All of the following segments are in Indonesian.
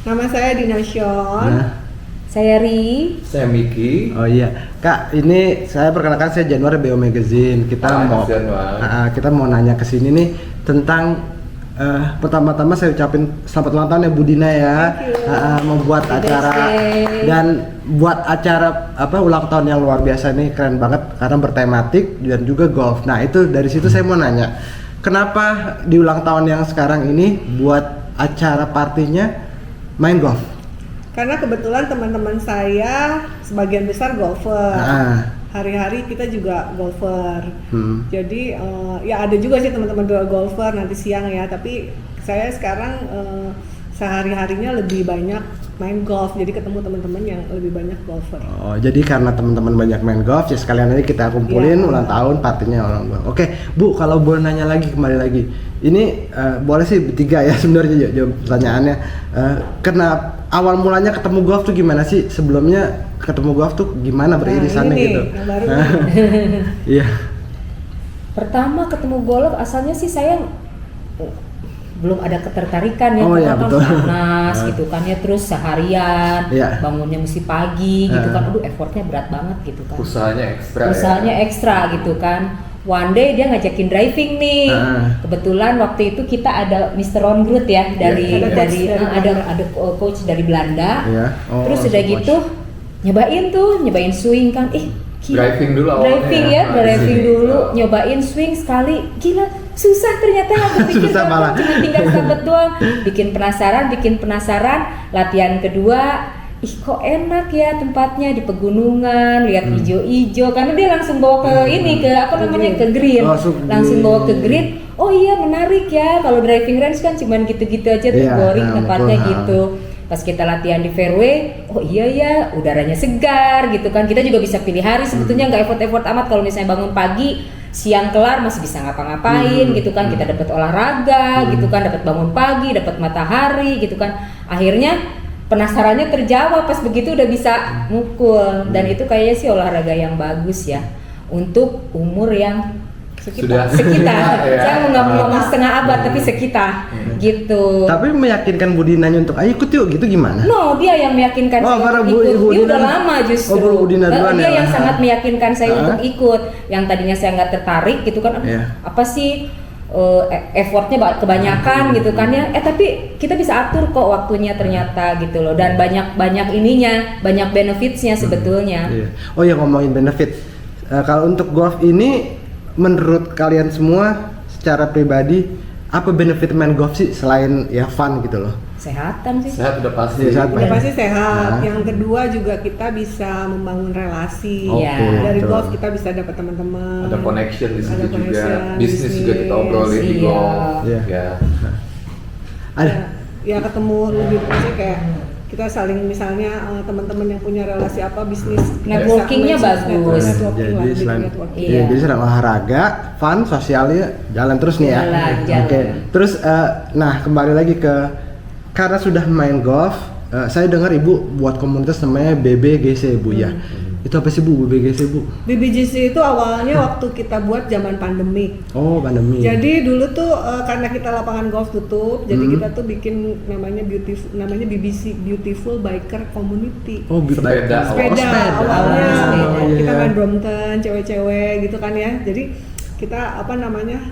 Nama saya Dina Syon. Nah, Saya Ri. Saya Miki. oh iya, Kak, ini saya perkenalkan, saya Januar BO Magazine. Kita mau nanya ke sini nih tentang pertama-tama saya ucapin selamat ulang tahun ya Bu Dina ya. Membuat acara dan buat acara ulang tahun yang luar biasa nih, keren banget karena bertematik dan juga golf. Nah, itu dari situ saya mau nanya, kenapa di ulang tahun yang sekarang ini buat acara partinya main golf? Karena kebetulan teman-teman saya sebagian besar golfer. Hari-hari kita juga golfer. Jadi ya ada juga sih teman-teman golfer nanti siang ya. Tapi saya sekarang sehari-harinya lebih banyak main golf. Jadi ketemu teman-teman yang lebih banyak golfer. Oh, jadi karena teman-teman banyak main golf, ya sekalian aja kita kumpulin ulang tahun partinya orang golf. Oke, Bu, kalau boleh nanya lagi, kembali lagi. Ini boleh sih bertiga ya sebenarnya jawab pertanyaannya. Karena awal mulanya ketemu golf tuh gimana sih? Sebelumnya ketemu golf tuh gimana beririsannya gitu? Yang baru Iya. Pertama ketemu golf asalnya sih saya belum ada ketertarikan ya, iya, kan betul. panas gitu kan ya, terus seharian bangunnya mesti pagi gitu kan, aduh effortnya berat banget gitu kan. Usahanya ekstra gitu kan. One day dia ngajakin driving nih. Kebetulan waktu itu kita ada Mr. Ron Groot ya dari ada coach dari Belanda. Terus udah gitu nyobain swing kan. Driving dulu awalnya. Driving dulu, nyobain swing sekali. Gila, susah ternyata yang kepikir cuma tinggal sabet doang. Bikin penasaran, latihan kedua. Kok enak ya tempatnya di pegunungan, lihat hijau-hijau, karena dia langsung bawa ke ke green. Langsung bawa ke green. Oh iya, menarik ya. Kalau driving range kan cuman gitu-gitu aja tuh, boring tempatnya gitu. Pas kita latihan di fairway, oh iya ya, udaranya segar gitu kan. Kita juga bisa pilih hari, sebetulnya nggak effort amat kalau misalnya bangun pagi, siang kelar masih bisa ngapa-ngapain gitu kan. Kita dapat olahraga gitu kan, dapat bangun pagi, dapat matahari gitu kan. Akhirnya penasarannya terjawab pas begitu udah bisa mukul. Dan itu kayaknya sih olahraga yang bagus ya untuk umur yang sekitar. Saya nggak mau ngomong setengah abad tapi sekitar gitu. Tapi meyakinkan Bu Dinanya untuk ayo ikut yuk gitu gimana? No, dia yang meyakinkan saya untuk ikut. Dia udah lama justru. Dia yang sangat meyakinkan saya untuk ikut. Yang tadinya saya nggak tertarik gitu kan. Apa sih effortnya kebanyakan gitu kan ya. Tapi kita bisa atur kok waktunya ternyata gitu loh. Dan banyak banyak benefitsnya sebetulnya. Oh ya, ngomongin benefit. Kalau untuk golf ini, menurut kalian semua secara pribadi apa benefit main golf sih selain ya fun gitu loh? Kesehatan sih. Sehat udah pasti. Udah pasti sehat. Yang kedua juga kita bisa membangun relasi. Dari golf kita bisa dapat teman-teman. Ada connection di situ juga. Bisnis juga kita obrolin di golf. Ya ketemu lebih pasti kayak kita saling misalnya teman-teman yang punya relasi apa bisnis, networkingnya bagus. Jadi selain olahraga, fun, sosialnya jalan terus nih ya. Oke. Terus nah kembali lagi karena sudah main golf, saya dengar Ibu buat komunitas namanya BBGC Bu ya. Itu apa sih Bu BBGC Bu? BBGC itu awalnya waktu kita buat zaman pandemi. Oh, pandemi. Jadi dulu tuh karena kita lapangan golf tutup, jadi kita tuh bikin namanya BBC Beautiful Biker Community. Oh, sepeda. Awalnya kita main Brompton, cewek-cewek gitu kan ya. Jadi kita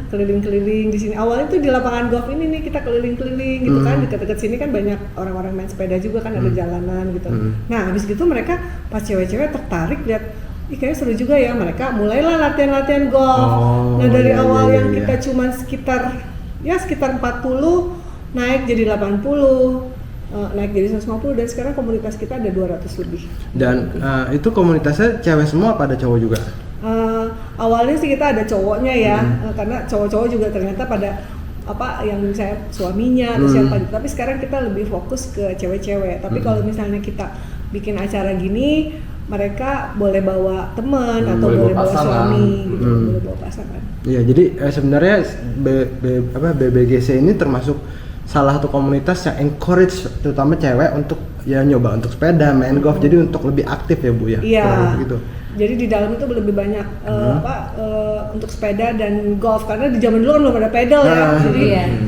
keliling-keliling di sini. Awalnya tuh di lapangan golf ini nih kita keliling-keliling gitu kan. Dekat-dekat sini kan banyak orang-orang main sepeda juga kan, ada jalanan gitu. Nah, habis gitu mereka pas cewek-cewek tertarik lihat, kayaknya seru juga ya, mereka mulailah latihan-latihan golf. Nah, dari awal yang kita cuman sekitar 40 naik jadi 80. Naik jadi 150 dan sekarang komunitas kita ada 200 lebih. Dan itu komunitasnya cewek semua apa ada cowok juga? Awalnya sih kita ada cowoknya ya, karena cowok-cowok juga ternyata pada yang saya suaminya atau siapa gitu. Tapi sekarang kita lebih fokus ke cewek-cewek. Tapi kalau misalnya kita bikin acara gini, mereka boleh bawa teman atau boleh bawa suami gitu, boleh bawa pasangan. Iya, jadi sebenarnya BBGC ini termasuk salah satu komunitas yang encourage terutama cewek untuk ya nyoba untuk sepeda, main golf, jadi untuk lebih aktif ya Bu ya. Iya. Gitu. Jadi di dalam itu lebih banyak untuk sepeda dan golf, karena di zaman dulu kan belum ada pedal ya. Jadi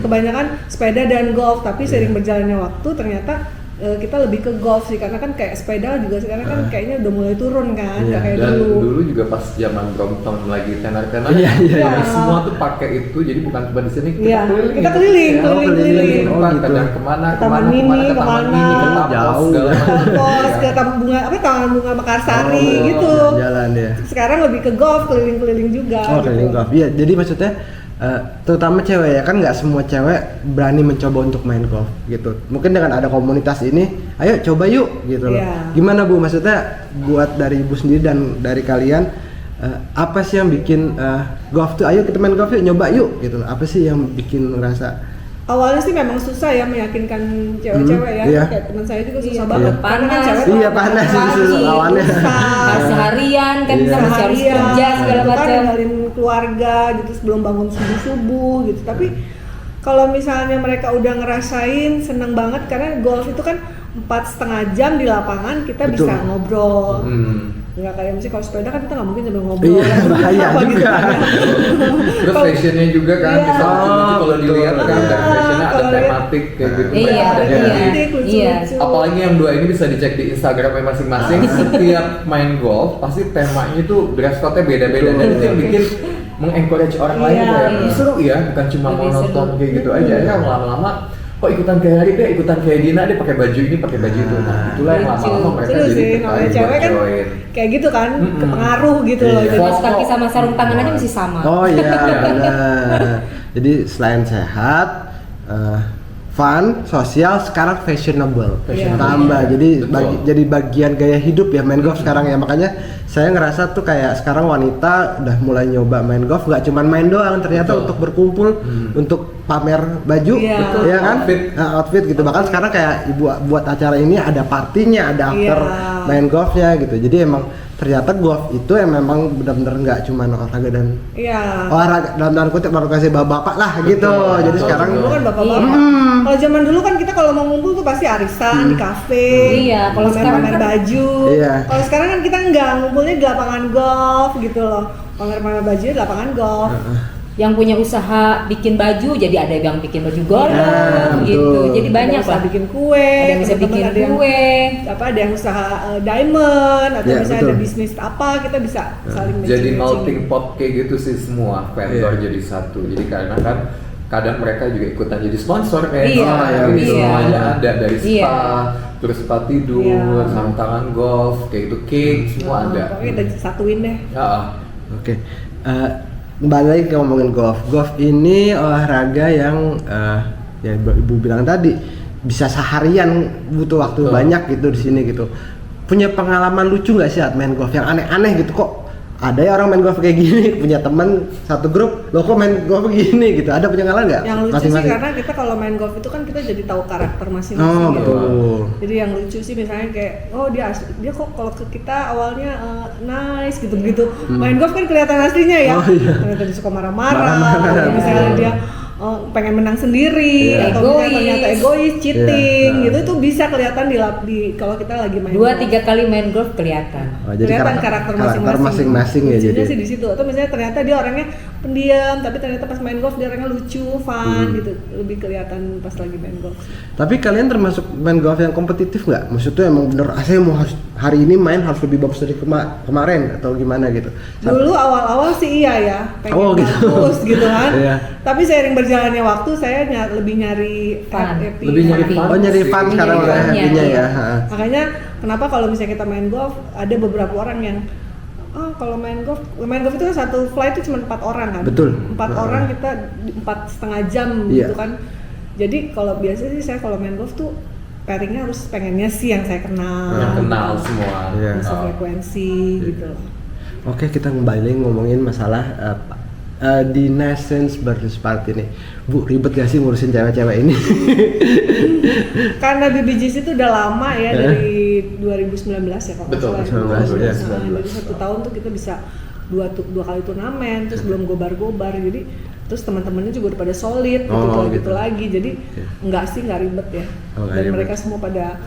kebanyakan sepeda dan golf, tapi sering berjalannya waktu ternyata kita lebih ke golf sih, karena kan kayak sepeda juga sekarang kan kayaknya udah mulai turun kan, nggak kayak dan dulu juga pas zaman Brompton lagi tenar-tenar semua tuh pakai itu, jadi bukan cuma di sini kita keliling. Kadang kemana ke taman mini, ke jauh ke taman bunga Mekarsari gitu. Jalan ya. Sekarang lebih ke golf, keliling-keliling juga. Keliling golf. Iya, jadi maksudnya terutama cewek ya, kan nggak semua cewek berani mencoba untuk main golf gitu. Mungkin dengan ada komunitas ini, ayo coba yuk gitu loh. Gimana Bu, maksudnya buat dari Ibu sendiri dan dari kalian, apa sih yang bikin golf tuh, ayo kita main golf yuk, nyoba yuk gitu loh. Apa sih yang bikin ngerasa? Awalnya sih memang susah ya meyakinkan cewek-cewek ya, kayak teman saya juga susah banget. Karena kan cewek panas lawannya. Seharian kan kita masih harus kerja segala macam. Ninggalin keluarga gitu sebelum bangun subuh gitu. Tapi kalau misalnya mereka udah ngerasain seneng banget, karena golf itu kan 4,5 jam di lapangan kita bisa ngobrol. Nggak kayak misalnya kalau sepeda kan kita nggak mungkin sambil ngobrol. Iya, bahaya juga. Terus fashionnya juga kan, kalau dilihat kan dari fashionnya ada tematik kayak gitu. Iya. Apalagi yang dua ini bisa dicek di Instagramnya masing-masing. Setiap main golf pasti temanya itu dress code-nya beda-beda, dan itu yang bikin mengencourage orang lain kayak seru ya, bukan cuma monoton kayak gitu aja. Ya lama-lama kok ikutan kayak Hari deh, ikutan kayak Dina deh, pakai baju ini, pakai baju itu. Nah, itulah yang lama-lama mereka seru jadi sih, namanya cewek kan kayak gitu kan, kepengaruh gitu loh. Jadi Kaos kaki sama sarung tangan aja masih sama. Oh iya, benar. Jadi selain sehat, fun, sosial, sekarang fashionable. Tambah. Jadi bagian gaya hidup ya main golf sekarang ya. Makanya saya ngerasa tuh kayak sekarang wanita udah mulai nyoba main golf, nggak cuma main doang, ternyata untuk berkumpul, untuk pamer baju, ya kan, outfit gitu. Bahkan sekarang kayak ibu buat acara ini ada partinya, ada after main golfnya gitu. Jadi emang ternyata golf itu yang memang benar-benar nggak cuma olahraga dan olahraga dalam tanda kutip olahraga bapak-bapak lah gitu. Jadi sekarang dulu kan bapak-bapak. Kalau zaman dulu kan kita kalau mau ngumpul tuh pasti arisan di kafe. Iya, kalau sekarang pamer baju. Kalau sekarang kan kita nggak ngumpulnya di lapangan golf gitu loh. Pamer baju di lapangan golf. Yang punya usaha bikin baju, jadi ada yang bikin baju golf gitu. Jadi banyak lah, bikin kue, ada yang bisa bikin kue, ada yang usaha diamond, atau misalnya ada bisnis apa, kita bisa saling jadi melting pot kayak gitu sih, semua vendor jadi satu. Jadi karena kan kadang mereka juga ikutan jadi sponsor kayak ini semuanya ada, dari spa, terus spa tidur, sarung tangan golf, kayak itu cake, semua ada. Pokoknya kita satuin deh. Oke. Kembali lagi ke ngomongin golf. Golf ini olahraga yang ya Ibu bilang tadi bisa seharian, butuh waktu banyak gitu di sini gitu. Punya pengalaman lucu nggak sih saat main golf yang aneh-aneh gitu? Kok ada ya orang main golf kayak gini? Punya teman satu grup, lo kok main golf begini gitu? Ada punya pengalaman nggak? Yang lucu sih karena kita kalau main golf itu kan kita jadi tahu karakter masing-masing. Oh gitu. betul. Jadi yang lucu sih misalnya kayak dia kok kalau ke kita awalnya nice gitu-gitu. Main golf kan kelihatan aslinya ya. Ternyata dia suka marah-marah. Misalnya dia pengen menang sendiri atau ternyata egois, cheating gitu, itu bisa kelihatan di kalau kita lagi main 2-3 kali main golf kelihatan. Jadi kelihatan karakter masing-masing ya. Jadi sih di situ. Atau misalnya ternyata dia orangnya pendiam, tapi ternyata pas main golf dia orangnya lucu, fun gitu, lebih kelihatan pas lagi main golf. Tapi kalian termasuk main golf yang kompetitif nggak? Maksudnya emang bener, saya mau hari ini main harus lebih bagus dari kemarin atau gimana gitu? Dulu awal-awal sih iya ya, pengen bagus gitu kan. Tapi seiring berjalannya waktu saya lebih nyari fun. Nyari fun sekarang udah happy-nya ya. Makanya kenapa kalau misalnya kita main golf ada beberapa orang yang kalau main golf itu kan satu flight itu cuma 4 orang kan. Betul. 4 orang kita 4,5 jam gitu kan. Jadi kalau biasa sih saya kalau main golf tuh pairingnya harus pengennya sih yang saya kenal. Yang kenal semua. Bisa frekuensi gitu loh. Oke, kita kembali ngomongin masalah di Nations Birthday Party nih. Bu, ribet gak sih ngurusin cewek-cewek ini? Karena BBGC itu udah lama ya, dari 2019 ya kalau nggak salah. Dari 1 tahun tuh kita bisa dua kali turnamen, terus belum gobar-gobar. Jadi terus teman-temannya juga udah pada solid gitu lagi, jadi nggak ribet ya. Dan mereka semua pada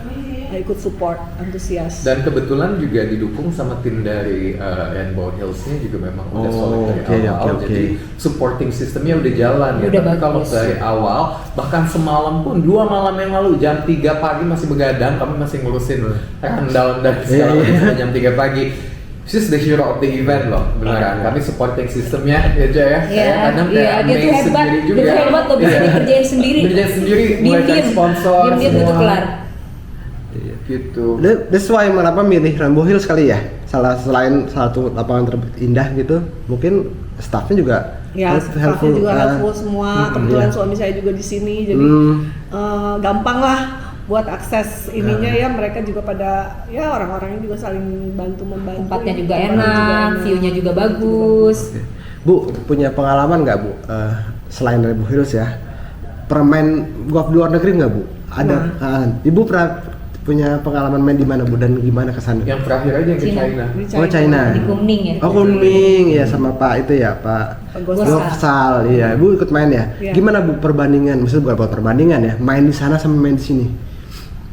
ikut support, antusias. Dan kebetulan juga didukung sama tim dari Rainbow Hills-nya juga memang udah solid dari awal. Jadi supporting sistemnya udah jalan ya. Tapi kalau dari awal, bahkan semalam pun 2 malam yang lalu jam 3 pagi masih begadang, kami masih ngurusin rundown dari sekarang jam 3 pagi. She's the hero of the event loh, beneran. Kami supporting sistemnya ya. Kadang kayak dia tuh hebat, juga. Dia tuh hebat loh, bisa dikerjain sendiri. Mulai cari sponsor, diem-diem itu kelar. Gitu. That's why kenapa milih Rainbow Hills kali ya? Selain satu lapangan terindah gitu, mungkin staffnya juga staffnya juga helpful semua. Kebetulan suami saya juga di sini, jadi gampang lah buat akses ininya ya. Mereka juga pada orang-orangnya juga saling bantu membantu. Tempatnya juga enak, view-nya juga bagus. Bu, punya pengalaman nggak Bu selain Rainbow Hills ya? Pernah main golf di luar negeri nggak Bu? Ada. Ibu pernah punya pengalaman main di mana Bu dan gimana kesannya? Yang terakhir aja yang ke China. Oh China. Di Kunming ya. Oh Kunming ya, sama Pak itu ya Pak Gosal. Iya, Bu ikut main ya. Gimana Bu perbandingan? Maksudnya bukan perbandingan ya, main di sana sama main di sini?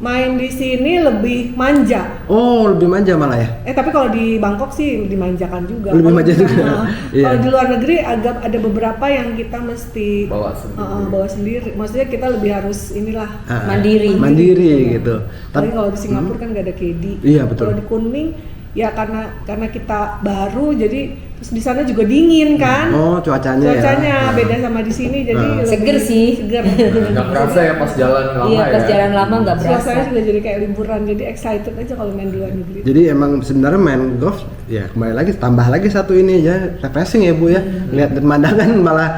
Main di sini lebih manja. Oh, lebih manja malah ya? Tapi kalau di Bangkok sih dimanjakan juga. Lebih manja juga. Kalau di luar negeri agak ada beberapa yang kita mesti bawa sendiri. Maksudnya kita lebih harus mandiri gitu. Tapi kalau di Singapura kan nggak ada caddy. Iya betul. Kalau di Kunming ya karena kita baru, jadi terus di sana juga dingin kan. Oh, cuacanya beda sama di sini, jadi seger sih. Nggak kerasa ya pas jalan lama ya. Iya, pas jalan lama nggak berasa. Suasana juga jadi kayak liburan, jadi excited aja kalau main di luar negeri. Jadi emang sebenarnya main golf ya kembali lagi tambah lagi satu ini ya, refreshing ya Bu ya. Lihat pemandangan malah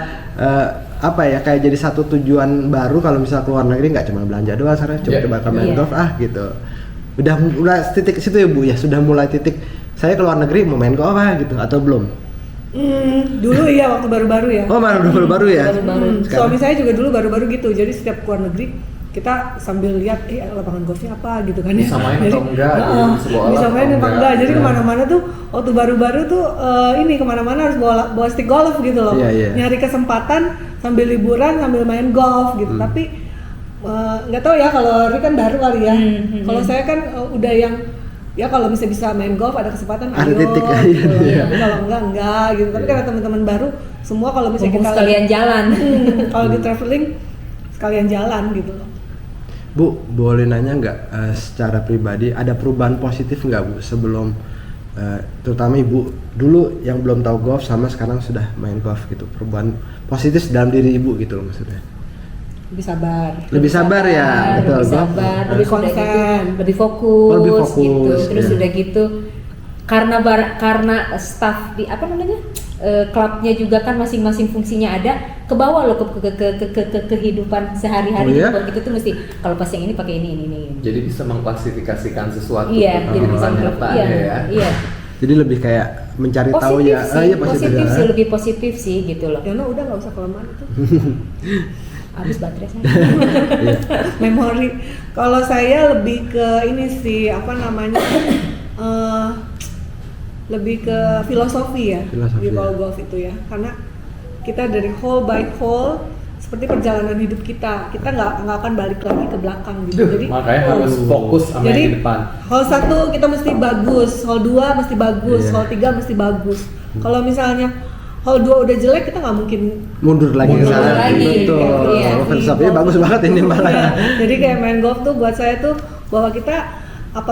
kayak jadi satu tujuan baru kalau misalnya keluar negeri, nggak cuma belanja doang, coba main golf golf. Udah titik situ ya Bu ya, sudah mulai titik saya keluar negeri mau main golf gitu atau belum? Dulu iya waktu baru-baru ya. Oh baru-baru ya. Suami saya juga dulu baru-baru gitu, jadi setiap keluar negeri kita sambil lihat lapangan golfnya apa gitu kan ya. Bisa main atau enggak? Bisa main atau enggak? Jadi kemana-mana tuh waktu baru-baru tuh kemana-mana harus bawa stick golf gitu loh. Nyari kesempatan sambil liburan sambil main golf gitu. Tapi nggak tahu ya kalau Ri kan baru kali ya. Kalau saya kan udah yang kalau bisa main golf ada kesempatan ayo titik gitu. Kalau enggak gitu. Tapi karena teman-teman baru semua kalau misalnya kita sekalian jalan. Kalau di traveling sekalian jalan gitu loh. Bu, boleh nanya nggak secara pribadi ada perubahan positif nggak Bu sebelum terutama Ibu dulu yang belum tahu golf sama sekarang sudah main golf gitu, perubahan positif dalam diri Ibu gitu loh maksudnya? Lebih sabar ya, betul. Lebih sabar, lebih konsen, lebih fokus gitu. Terus ya. udah gitu karena staff di klubnya juga kan masing-masing fungsinya ada, ke bawah loh ke kehidupan sehari-hari gitu tuh mesti kalau pas yang ini pakai ini. Jadi bisa mengklasifikasikan sesuatu. Iya, jadi bisa ya. Jadi lebih kayak mencari tahu ya. Positif sih, lebih positif sih gitu loh. Karena udah nggak usah kelamaan itu. Habis baterai saya. Memori. Kalau saya lebih ke ini sih lebih ke filosofi ya di ball golf itu ya, karena kita dari hole by hole seperti perjalanan hidup kita nggak akan balik lagi ke belakang gitu. Jadi makanya harus fokus sama yang di depan. Hole 1 kita mesti bagus, hole 2 mesti bagus, hole 3 mesti bagus. Kalau misalnya hole 2 udah jelek, kita nggak mungkin mundur lagi ke sana. Betul. Filosofinya bagus banget ini malah. Jadi kayak main golf tuh buat saya tuh bahwa kita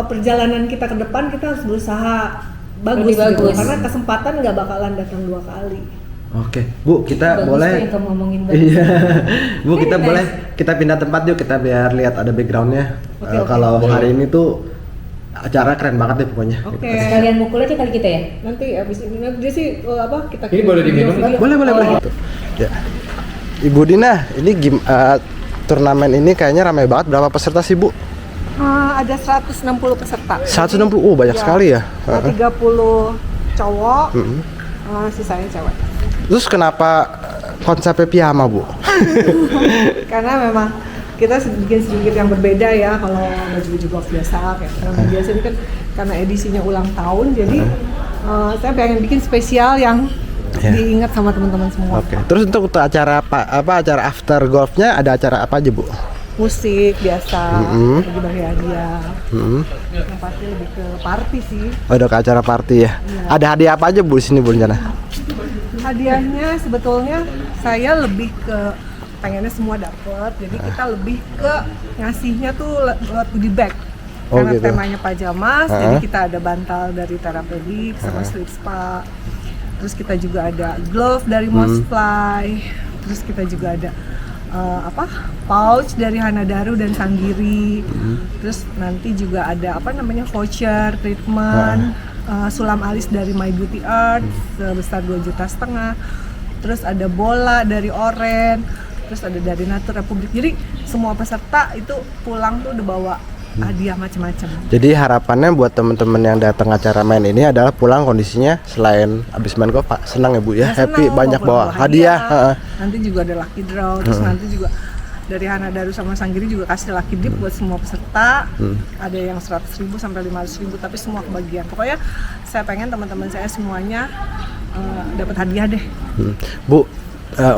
perjalanan kita ke depan kita harus berusaha bagus. Gitu. Karena kesempatan nggak bakalan datang 2 kali. Oke, Bu, kita bagus boleh. Yang kamu ngomongin Iya, Bu, kita boleh kita pindah tempat yuk, kita biar lihat ada backgroundnya. Kalau hari ini tuh acara keren banget deh pokoknya. Oke. Sekalian mukul aja kali kita ya. Nanti abis ini dia sih kita. Ini boleh diminum kan? Boleh. Ya. Ibu Dina, ini turnamen ini kayaknya ramai banget. Berapa peserta sih Bu? Ada 160 peserta. 160, banyak sekali ya. 30 cowok, sisanya cewek. Terus kenapa konsepnya piyama Bu? Karena memang kita bikin sedikit yang berbeda ya. Kalau baju golf biasa kayak biasa ini kan karena edisinya ulang tahun, jadi saya pengen bikin spesial yang Ya. diingat sama teman-teman semua. Oke. Terus untuk acara acara after golfnya ada acara apa aja Bu? Musik biasa, bagi-bagi hadiah. Yang pasti lebih ke party sih. Oh, udah ke acara party ya. Ada hadiah apa aja Bu di sini Bu rencana? Hadiahnya sebetulnya saya lebih ke pengennya semua dapet, jadi kita lebih ke ngasihnya tuh lewat goodie bag. Oh, Karena gitu. temanya pajamas, jadi kita ada bantal dari Therapeutic sama Sleep Spa. Terus kita juga ada glove dari Mosfly. Terus kita juga ada pouch dari Hanadaru dan Sanggiri. Terus nanti juga ada voucher treatment sulam alis dari My Beauty Art sebesar 2,5 juta. Terus ada bola dari Oren. Terus ada dari Nature Republik. Jadi semua peserta itu pulang tuh udah bawa hadiah macam-macam. Jadi harapannya buat teman-teman yang datang acara main ini adalah pulang kondisinya selain habis main golf Pak senang ya Bu ya, happy, senang, banyak bawa hadiah. Nanti juga ada lucky draw, terus nanti juga dari Hanadaru sama Sanggiri juga kasih lucky dip buat semua peserta. Ada yang 100.000 sampai 500.000 tapi semua kebagian. Pokoknya saya pengen teman-teman saya semuanya dapat hadiah deh. Bu,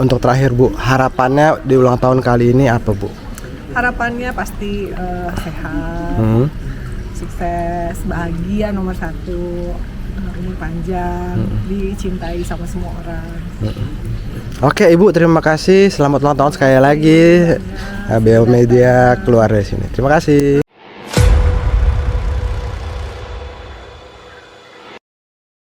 untuk terakhir Bu, harapannya di ulang tahun kali ini apa Bu? Harapannya pasti sehat, sukses, bahagia nomor 1, umur panjang, dicintai sama semua orang. Oke Ibu, terima kasih. Selamat ulang tahun sekali lagi. BO Media keluar dari sini. Terima kasih.